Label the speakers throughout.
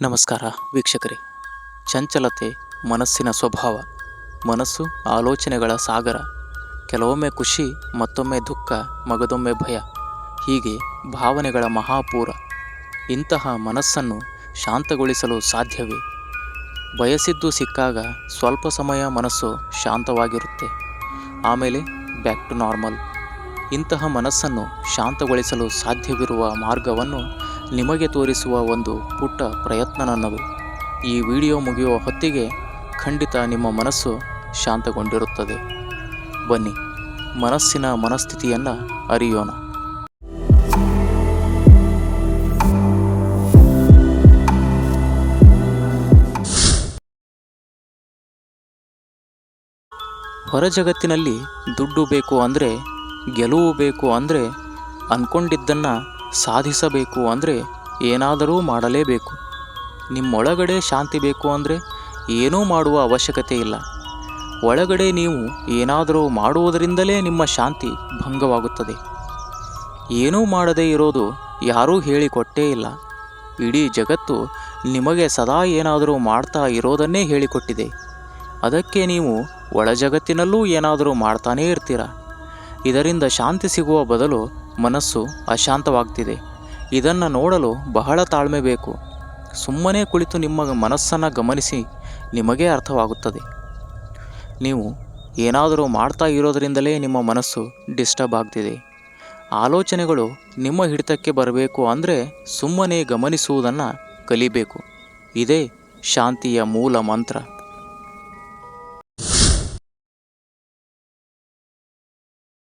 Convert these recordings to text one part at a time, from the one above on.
Speaker 1: ನಮಸ್ಕಾರ ವೀಕ್ಷಕರೇ. ಚಂಚಲತೆ ಮನಸ್ಸಿನ ಸ್ವಭಾವ. ಮನಸ್ಸು ಆಲೋಚನೆಗಳ ಸಾಗರ. ಕೆಲವೊಮ್ಮೆ ಖುಷಿ, ಮತ್ತೊಮ್ಮೆ ದುಃಖ, ಮಗದೊಮ್ಮೆ ಭಯ. ಹೀಗೆ ಭಾವನೆಗಳ ಮಹಾಪೂರ. ಇಂತಹ ಮನಸ್ಸನ್ನು ಶಾಂತಗೊಳಿಸಲು ಸಾಧ್ಯವೇ? ಬಯಸಿದ್ದು ಸಿಕ್ಕಾಗ ಸ್ವಲ್ಪ ಸಮಯ ಮನಸ್ಸು ಶಾಂತವಾಗಿರುತ್ತೆ, ಆಮೇಲೆ ಬ್ಯಾಕ್ ಟು ನಾರ್ಮಲ್. ಇಂತಹ ಮನಸ್ಸನ್ನು ಶಾಂತಗೊಳಿಸಲು ಸಾಧ್ಯವಿರುವ ಮಾರ್ಗವನ್ನು ನಿಮಗೆ ತೋರಿಸುವ ಒಂದು ಪುಟ್ಟ ಪ್ರಯತ್ನ ನನ್ನದು. ಈ ವಿಡಿಯೋ ಮುಗಿಯುವ ಹೊತ್ತಿಗೆ ಖಂಡಿತ ನಿಮ್ಮ ಮನಸ್ಸು ಶಾಂತಗೊಂಡಿರುತ್ತದೆ. ಬನ್ನಿ, ಮನಸ್ಸಿನ ಮನಸ್ಥಿತಿಯನ್ನು ಅರಿಯೋಣ. ಹೊರ ಜಗತ್ತಿನಲ್ಲಿ ದುಡ್ಡು ಬೇಕು ಅಂದರೆ, ಗೆಲುವು ಬೇಕು ಅಂದರೆ, ಅಂದ್ಕೊಂಡಿದ್ದನ್ನು ಸಾಧಿಸಬೇಕು ಅಂದರೆ ಏನಾದರೂ ಮಾಡಲೇಬೇಕು. ನಿಮ್ಮೊಳಗಡೆ ಶಾಂತಿ ಬೇಕು ಅಂದರೆ ಏನೂ ಮಾಡುವ ಅವಶ್ಯಕತೆ ಇಲ್ಲ. ಒಳಗಡೆ ನೀವು ಏನಾದರೂ ಮಾಡುವುದರಿಂದಲೇ ನಿಮ್ಮ ಶಾಂತಿ ಭಂಗವಾಗುತ್ತದೆ. ಏನೂ ಮಾಡದೇ ಇರೋದು ಯಾರೂ ಹೇಳಿಕೊಟ್ಟೇ ಇಲ್ಲ. ಇಡೀ ಜಗತ್ತು ನಿಮಗೆ ಸದಾ ಏನಾದರೂ ಮಾಡ್ತಾ ಇರೋದನ್ನೇ ಹೇಳಿಕೊಟ್ಟಿದೆ. ಅದಕ್ಕೆ ನೀವು ಒಳ ಜಗತ್ತಿನಲ್ಲೂ ಏನಾದರೂ ಮಾಡ್ತಾನೇ ಇರ್ತೀರ. ಇದರಿಂದ ಶಾಂತಿ ಸಿಗುವ ಬದಲು ಮನಸ್ಸು ಅಶಾಂತವಾಗ್ತಿದೆ. ಇದನ್ನು ನೋಡಲು ಬಹಳ ತಾಳ್ಮೆ ಬೇಕು. ಸುಮ್ಮನೆ ಕುಳಿತು ನಿಮ್ಮ ಮನಸ್ಸನ್ನು ಗಮನಿಸಿ, ನಿಮಗೇ ಅರ್ಥವಾಗುತ್ತದೆ. ನೀವು ಏನಾದರೂ ಮಾಡ್ತಾ ಇರೋದರಿಂದಲೇ ನಿಮ್ಮ ಮನಸ್ಸು ಡಿಸ್ಟರ್ಬ್ ಆಗ್ತಿದೆ. ಆಲೋಚನೆಗಳು ನಿಮ್ಮ ಹಿಡಿತಕ್ಕೆ ಬರಬೇಕು ಅಂದರೆ ಸುಮ್ಮನೆ ಗಮನಿಸುವುದನ್ನು ಕಲಿಬೇಕು. ಇದೇ ಶಾಂತಿಯ ಮೂಲ ಮಂತ್ರ.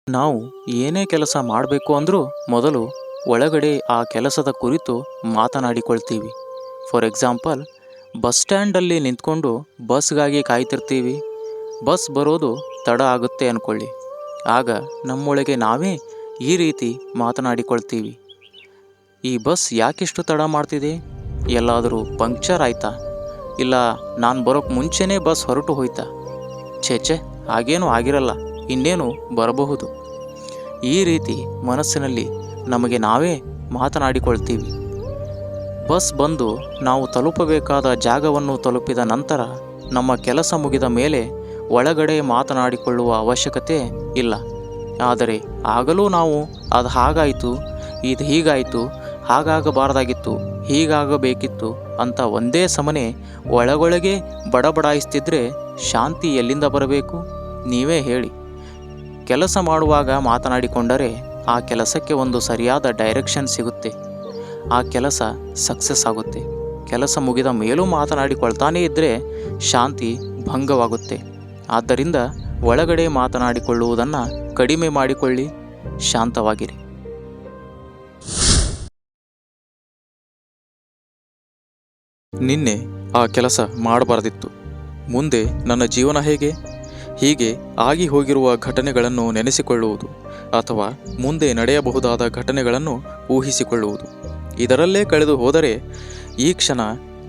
Speaker 1: ನಾವು ಏನೇ ಕೆಲಸ ಮಾಡಬೇಕು ಅಂದರೂ ಮೊದಲು ಒಳಗಡೆ ಆ ಕೆಲಸದ ಕುರಿತು ಮಾತನಾಡಿಕೊಳ್ತೀವಿ. ಫಾರ್ ಎಕ್ಸಾಂಪಲ್, ಬಸ್ ಸ್ಟ್ಯಾಂಡಲ್ಲಿ ನಿಂತ್ಕೊಂಡು ಬಸ್ಗಾಗಿ ಕಾಯ್ತಿರ್ತೀವಿ. ಬಸ್ ಬರೋದು ತಡ ಆಗುತ್ತೆ ಅಂದ್ಕೊಳ್ಳಿ. ಆಗ ನಮ್ಮೊಳಗೆ ನಾವೇ ಈ ರೀತಿ ಮಾತನಾಡಿಕೊಳ್ತೀವಿ. ಈ ಬಸ್ ಯಾಕಿಷ್ಟು ತಡ ಮಾಡ್ತಿದೆ? ಎಲ್ಲಾದರೂ ಪಂಕ್ಚರ್ ಆಯಿತಾ? ಇಲ್ಲ ನಾನು ಬರೋಕ್ಕೆ ಮುಂಚೆನೇ ಬಸ್ ಹೊರಟು ಹೋಯ್ತಾ? ಛೇ, ಹಾಗೇನೂ ಆಗಿರಲ್ಲ, ಇನ್ನೇನು ಬರಬಹುದು. ಈ ರೀತಿ ಮನಸ್ಸಿನಲ್ಲಿ ನಮಗೆ ನಾವೇ ಮಾತನಾಡಿಕೊಳ್ತೀವಿ. ಬಸ್ ಬಂದು ನಾವು ತಲುಪಬೇಕಾದ ಜಾಗವನ್ನು ತಲುಪಿದ ನಂತರ ನಮ್ಮ ಕೆಲಸ ಮುಗಿದ ಮೇಲೆ ಒಳಗಡೆ ಮಾತನಾಡಿಕೊಳ್ಳುವ ಅವಶ್ಯಕತೆ ಇಲ್ಲ. ಆದರೆ ಆಗಲೂ ನಾವು ಅದು ಹಾಗಾಯಿತು, ಇದು ಹೀಗಾಯಿತು, ಹಾಗಾಗಬಾರ್ದಾಗಿತ್ತು, ಹೀಗಾಗಬೇಕಿತ್ತು ಅಂತ ಒಂದೇ ಸಮನೆ ಒಳಗೊಳಗೆ ಬಡಬಡಾಯಿಸ್ತಿದ್ರೆ ಶಾಂತಿ ಎಲ್ಲಿಂದ ಬರಬೇಕು? ನೀವೇ ಹೇಳಿ. ಕೆಲಸ ಮಾಡುವಾಗ ಮಾತನಾಡಿಕೊಂಡರೆ ಆ ಕೆಲಸಕ್ಕೆ ಒಂದು ಸರಿಯಾದ ಡೈರೆಕ್ಷನ್ ಸಿಗುತ್ತೆ. ಆ ಕೆಲಸ ಸಕ್ಸಸ್ ಆಗುತ್ತೆ. ಕೆಲಸ ಮುಗಿದ ಮೇಲೂ ಮಾತನಾಡಿಕೊಳ್ತಾನೇ ಇದ್ದರೆ ಶಾಂತಿ ಭಂಗವಾಗುತ್ತೆ. ಆದ್ದರಿಂದ ಒಳಗಡೆ ಮಾತನಾಡಿಕೊಳ್ಳುವುದನ್ನು ಕಡಿಮೆ ಮಾಡಿಕೊಳ್ಳಿ, ಶಾಂತವಾಗಿರಿ. ನಿನ್ನೆ ಆ ಕೆಲಸ ಮಾಡಬಾರ್ದಿತ್ತು, ಮುಂದೆ ನನ್ನ ಜೀವನ ಹೇಗೆ? ಹೀಗೆ ಆಗಿ ಹೋಗಿರುವ ಘಟನೆಗಳನ್ನು ನೆನೆಸಿಕೊಳ್ಳುವುದು ಅಥವಾ ಮುಂದೆ ನಡೆಯಬಹುದಾದ ಘಟನೆಗಳನ್ನು ಊಹಿಸಿಕೊಳ್ಳುವುದು. ಇದರಲ್ಲೇ ಕಳೆದು ಹೋದರೆ ಈ ಕ್ಷಣ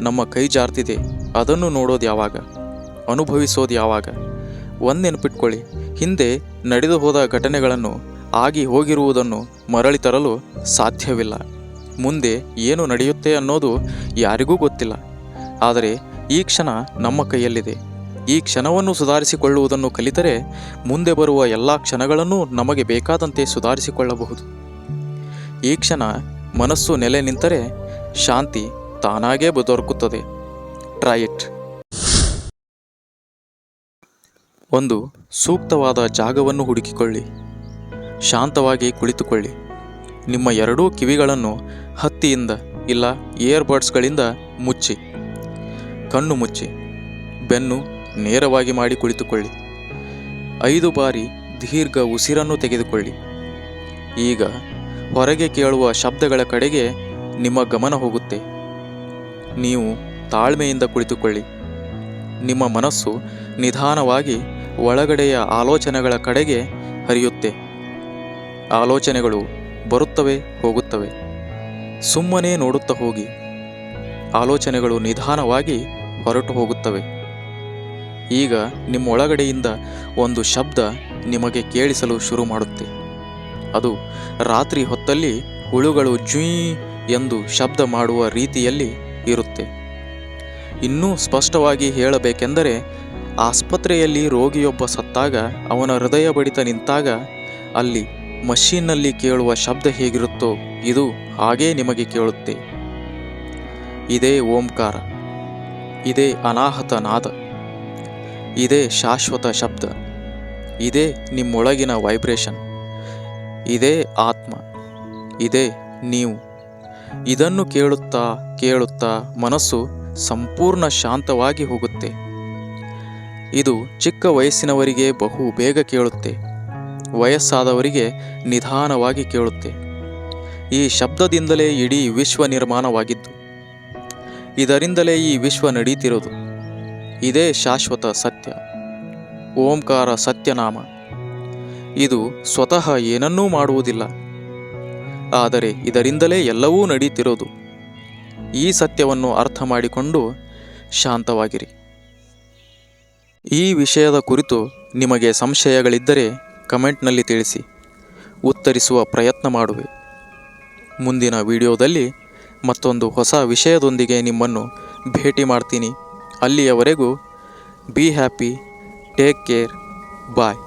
Speaker 1: ನಮ್ಮ ಕೈ ಜಾರ್ತಿದೆ, ಅದನ್ನು ನೋಡೋದು ಯಾವಾಗ? ಅನುಭವಿಸೋದು ಯಾವಾಗ? ಒಂದು ನೆನಪಿಟ್ಕೊಳ್ಳಿ, ಹಿಂದೆ ನಡೆದು ಹೋದ ಘಟನೆಗಳನ್ನು, ಆಗಿ ಹೋಗಿರುವುದನ್ನು ಮರಳಿ ತರಲು ಸಾಧ್ಯವಿಲ್ಲ. ಮುಂದೆ ಏನು ನಡೆಯುತ್ತೆ ಅನ್ನೋದು ಯಾರಿಗೂ ಗೊತ್ತಿಲ್ಲ. ಆದರೆ ಈ ಕ್ಷಣ ನಮ್ಮ ಕೈಯಲ್ಲಿದೆ. ಈ ಕ್ಷಣವನ್ನು ಸುಧಾರಿಸಿಕೊಳ್ಳುವುದನ್ನು ಕಲಿತರೆ ಮುಂದೆ ಬರುವ ಎಲ್ಲ ಕ್ಷಣಗಳನ್ನು ನಮಗೆ ಬೇಕಾದಂತೆ ಸುಧಾರಿಸಿಕೊಳ್ಳಬಹುದು. ಈ ಕ್ಷಣ ಮನಸ್ಸು ನೆಲೆ ನಿಂತರೆ ಶಾಂತಿ ತಾನಾಗೇ ದೊರಕುತ್ತದೆ. Try it. ಒಂದು ಸೂಕ್ತವಾದ ಜಾಗವನ್ನು ಹುಡುಕಿಕೊಳ್ಳಿ. ಶಾಂತವಾಗಿ ಕುಳಿತುಕೊಳ್ಳಿ. ನಿಮ್ಮ ಎರಡೂ ಕಿವಿಗಳನ್ನು ಹತ್ತಿಯಿಂದ ಇಲ್ಲ ಇಯರ್ಬಡ್ಸ್ಗಳಿಂದ ಮುಚ್ಚಿ, ಕಣ್ಣು ಮುಚ್ಚಿ, ಬೆನ್ನು ನೇರವಾಗಿ ಮಾಡಿ ಕುಳಿತುಕೊಳ್ಳಿ. 5 ಬಾರಿ ದೀರ್ಘ ಉಸಿರನ್ನು ತೆಗೆದುಕೊಳ್ಳಿ. ಈಗ ಹೊರಗೆ ಕೇಳುವ ಶಬ್ದಗಳ ಕಡೆಗೆ ನಿಮ್ಮ ಗಮನ ಹೋಗುತ್ತೆ. ನೀವು ತಾಳ್ಮೆಯಿಂದ ಕುಳಿತುಕೊಳ್ಳಿ. ನಿಮ್ಮ ಮನಸ್ಸು ನಿಧಾನವಾಗಿ ಒಳಗಡೆಯ ಆಲೋಚನೆಗಳ ಕಡೆಗೆ ಹರಿಯುತ್ತೆ. ಆಲೋಚನೆಗಳು ಬರುತ್ತವೆ, ಹೋಗುತ್ತವೆ. ಸುಮ್ಮನೆ ನೋಡುತ್ತಾ ಹೋಗಿ. ಆಲೋಚನೆಗಳು ನಿಧಾನವಾಗಿ ಹೊರಟು ಹೋಗುತ್ತವೆ. ಈಗ ನಿಮ್ಮೊಳಗಡೆಯಿಂದ ಒಂದು ಶಬ್ದ ನಿಮಗೆ ಕೇಳಿಸಲು ಶುರು ಮಾಡುತ್ತೆ. ಅದು ರಾತ್ರಿ ಹೊತ್ತಲ್ಲಿ ಹುಳುಗಳು ಜುಯ್ ಎಂದು ಶಬ್ದ ಮಾಡುವ ರೀತಿಯಲ್ಲಿ ಇರುತ್ತೆ. ಇನ್ನೂ ಸ್ಪಷ್ಟವಾಗಿ ಹೇಳಬೇಕೆಂದರೆ, ಆಸ್ಪತ್ರೆಯಲ್ಲಿ ರೋಗಿಯೊಬ್ಬ ಸತ್ತಾಗ ಅವನ ಹೃದಯ ಬಡಿತ ನಿಂತಾಗ ಅಲ್ಲಿ ಮಷೀನ್ನಲ್ಲಿ ಕೇಳುವ ಶಬ್ದ ಹೇಗಿರುತ್ತೋ ಇದು ಹಾಗೇ ನಿಮಗೆ ಕೇಳುತ್ತೆ. ಇದೇ ಓಂಕಾರ, ಇದೇ ಅನಾಹತ ನಾದ, ಇದೇ ಶಾಶ್ವತ ಶಬ್ದ, ಇದೇ ನಿಮ್ಮೊಳಗಿನ ವೈಬ್ರೇಷನ್, ಇದೇ ಆತ್ಮ, ಇದೇ ನೀವು. ಇದನ್ನು ಕೇಳುತ್ತಾ ಕೇಳುತ್ತಾ ಮನಸ್ಸು ಸಂಪೂರ್ಣ ಶಾಂತವಾಗಿ ಹೋಗುತ್ತೆ. ಇದು ಚಿಕ್ಕ ವಯಸ್ಸಿನವರಿಗೆ ಬಹು ಬೇಗ ಕೇಳುತ್ತೆ, ವಯಸ್ಸಾದವರಿಗೆ ನಿಧಾನವಾಗಿ ಕೇಳುತ್ತೆ. ಈ ಶಬ್ದದಿಂದಲೇ ಇಡೀ ವಿಶ್ವ ನಿರ್ಮಾಣವಾಗಿದ್ದು, ಇದರಿಂದಲೇ ಈ ವಿಶ್ವ ನಡೀತಿರೋದು. ಇದೇ ಶಾಶ್ವತ ಸತ್ಯ. ಓಂಕಾರ ಸತ್ಯನಾಮ. ಇದು ಸ್ವತಃ ಏನನ್ನೂ ಮಾಡುವುದಿಲ್ಲ, ಆದರೆ ಇದರಿಂದಲೇ ಎಲ್ಲವೂ ನಡೀತಿರೋದು. ಈ ಸತ್ಯವನ್ನು ಅರ್ಥ ಮಾಡಿಕೊಂಡು ಶಾಂತವಾಗಿರಿ. ಈ ವಿಷಯದ ಕುರಿತು ನಿಮಗೆ ಸಂಶಯಗಳಿದ್ದರೆ ಕಮೆಂಟ್ನಲ್ಲಿ ತಿಳಿಸಿ, ಉತ್ತರಿಸುವ ಪ್ರಯತ್ನ ಮಾಡುವೆ. ಮುಂದಿನ ವಿಡಿಯೋದಲ್ಲಿ ಮತ್ತೊಂದು ಹೊಸ ವಿಷಯದೊಂದಿಗೆ ನಿಮ್ಮನ್ನು ಭೇಟಿ ಮಾಡ್ತೀನಿ. ಅಲ್ಲಿಯವರೆಗೂ be happy, take care, bye.